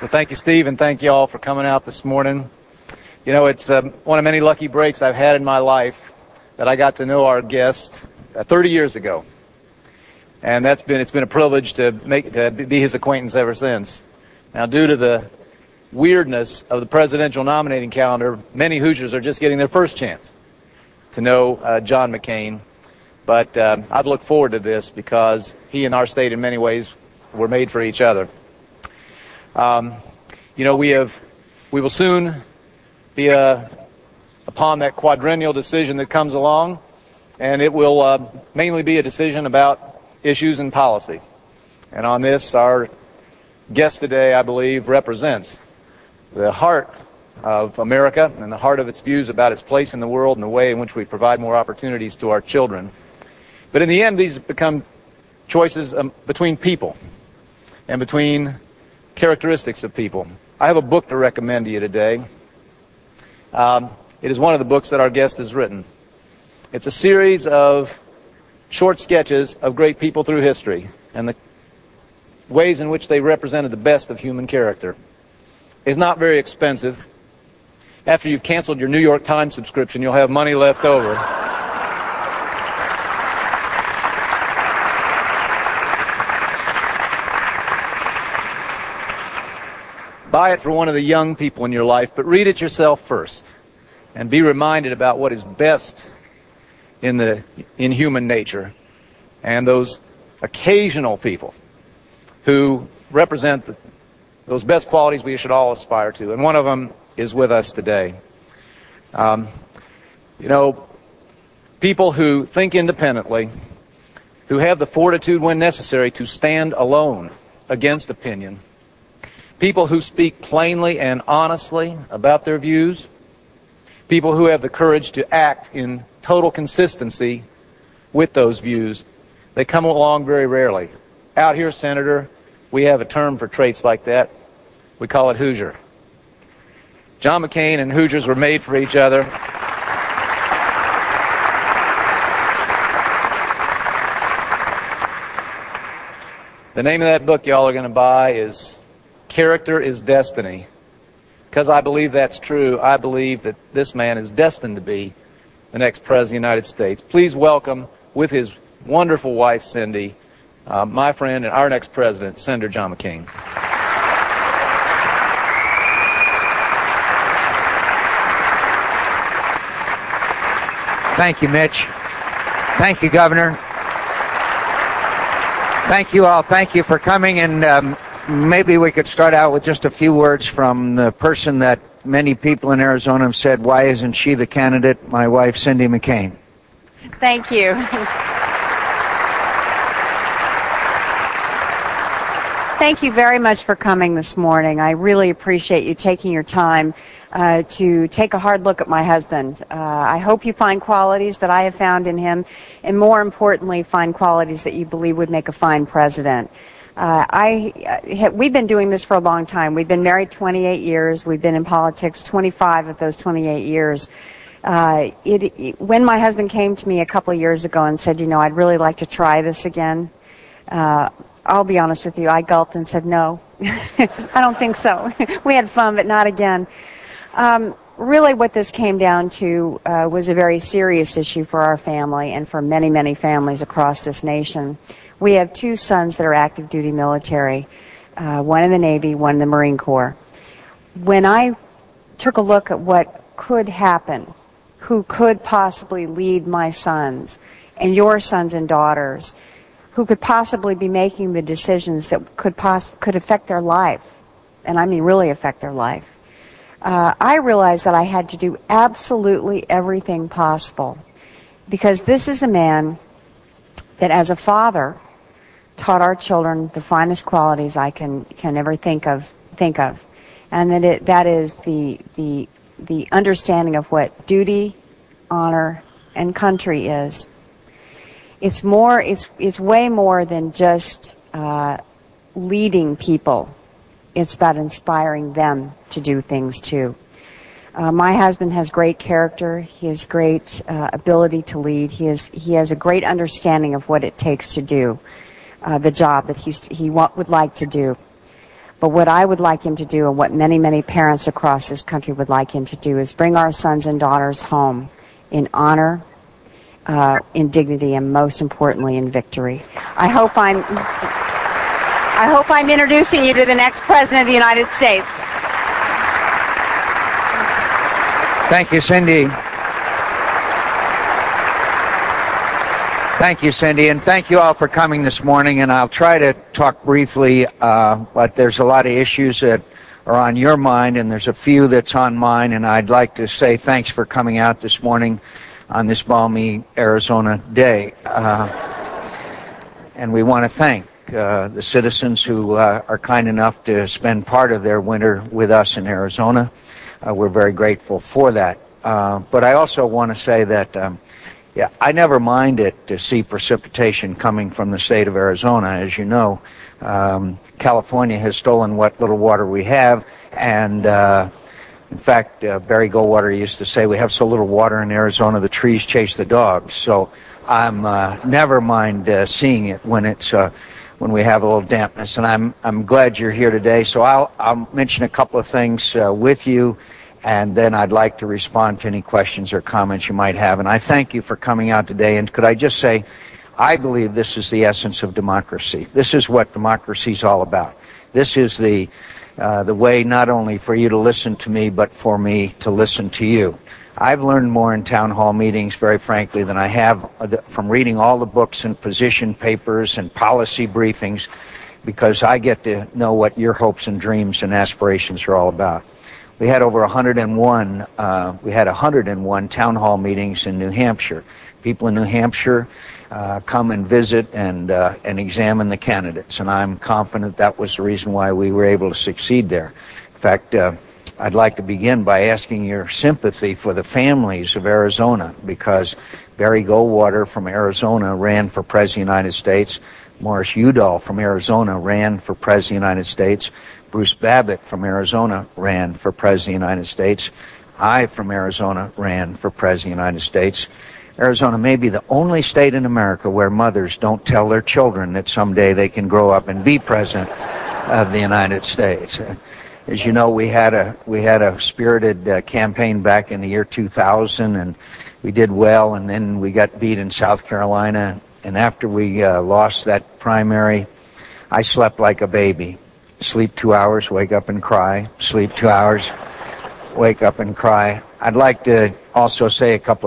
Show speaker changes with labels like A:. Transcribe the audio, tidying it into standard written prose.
A: Well, thank you, Steve, and thank you all for coming out this morning. You know, it's one of many lucky breaks I've had in my life that I got to know our guest 30 years ago. And it's been a privilege to be his acquaintance ever since. Now, due to the weirdness of the presidential nominating calendar, many Hoosiers are just getting their first chance to know John McCain. But I've looked forward to this because he and our state in many ways were made for each other. You know, we will soon be upon that quadrennial decision that comes along, and it will mainly be a decision about issues and policy. And on this, our guest today, I believe, represents the heart of America and the heart of its views about its place in the world and the way in which we provide more opportunities to our children. But in the end, these become choices between people and between characteristics of people. I have a book to recommend to you today. It is one of the books that our guest has written. It's a series of short sketches of great people through history and the ways in which they represented the best of human character. It's not very expensive. After you've canceled your New York Times subscription, you'll have money left over. Buy it for one of the young people in your life, but read it yourself first and be reminded about what is best in human nature and those occasional people who represent those best qualities we should all aspire to. And one of them is with us today. You know, people who think independently, who have the fortitude when necessary to stand alone against opinion, people who speak plainly and honestly about their views, people who have the courage to act in total consistency with those views. They come along very rarely. Out here, Senator, we have a term for traits like that. We call it Hoosier. John McCain and Hoosiers were made for each other. The name of that book y'all are going to buy is Character is Destiny. Because I believe that's true, I believe that this man is destined to be the next President of the United States. Please welcome, with his wonderful wife, Cindy, my friend and our next President, Senator John McCain.
B: Thank you, Mitch. Thank you, Governor. Thank you all. Thank you for coming, and maybe we could start out with just a few words from the person that many people in Arizona have said, why isn't she the candidate? My wife, Cindy McCain.
C: Thank you. Thank you very much for coming this morning. I really appreciate you taking your time to take a hard look at my husband. I hope you find qualities that I have found in him, and more importantly, find qualities that you believe would make a fine president. We've been doing this for a long time. We've been married 28 years. We've been in politics 25 of those 28 years. When my husband came to me a couple of years ago and said, you know, I'd really like to try this again, I'll be honest with you, I gulped and said, no, I don't think so. We had fun, but not again. Really what this came down to was a very serious issue for our family and for many, many families across this nation. We have two sons that are active duty military, one in the Navy, one in the Marine Corps. When I took a look at what could happen, who could possibly lead my sons and your sons and daughters, who could possibly be making the decisions that could affect their life, and I mean really affect their life, I realized that I had to do absolutely everything possible, because this is a man that as a father taught our children the finest qualities I can ever think of, and that is the understanding of what duty, honor, and country is. It's way more than just leading people. It's about inspiring them to do things too. My husband has great character. He has great ability to lead. He has a great understanding of what it takes to do the job that he would like to do. But what I would like him to do, and what many, many parents across this country would like him to do, is bring our sons and daughters home in honor, in dignity, and most importantly, in victory. I hope I'm introducing you to the next President of the United States.
B: Thank you, Cindy. Thank you, Cindy, and thank you all for coming this morning. And I'll try to talk briefly, but there's a lot of issues that are on your mind, and there's a few that's on mine, and I'd like to say thanks for coming out this morning on this balmy Arizona day. And we want to thank the citizens who are kind enough to spend part of their winter with us in Arizona. We're very grateful for that. But I also want to say that yeah, I never mind it to see precipitation coming from the state of Arizona. As you know, California has stolen what little water we have, and in fact, Barry Goldwater used to say, we have so little water in Arizona, the trees chase the dogs. So I'm never mind seeing it when it's when we have a little dampness, and I'm glad you're here today. So I'll mention a couple of things with you, and then I'd like to respond to any questions or comments you might have. And I thank you for coming out today. And could I just say, I believe this is the essence of democracy. This is what democracy is all about. This is the way not only for you to listen to me, but for me to listen to you. I've learned more in town hall meetings, very frankly, than I have from reading all the books and position papers and policy briefings, because I get to know what your hopes and dreams and aspirations are all about. We had over 101. We had 101 town hall meetings in New Hampshire. People in New Hampshire come and visit and examine the candidates, and I'm confident that was the reason why we were able to succeed there. In fact, I'd like to begin by asking your sympathy for the families of Arizona, because Barry Goldwater from Arizona ran for President of the United States. Morris Udall from Arizona ran for President of the United States. Bruce Babbitt from Arizona ran for President of the United States. I from Arizona ran for President of the United States. Arizona may be the only state in America where mothers don't tell their children that someday they can grow up and be President of the United States. As you know, we had a spirited campaign back in the year 2000, and we did well, and then we got beat in South Carolina. And after we lost that primary, I slept like a baby. Sleep 2 hours, wake up and cry. Sleep 2 hours, wake up and cry. I'd like to also say a couple of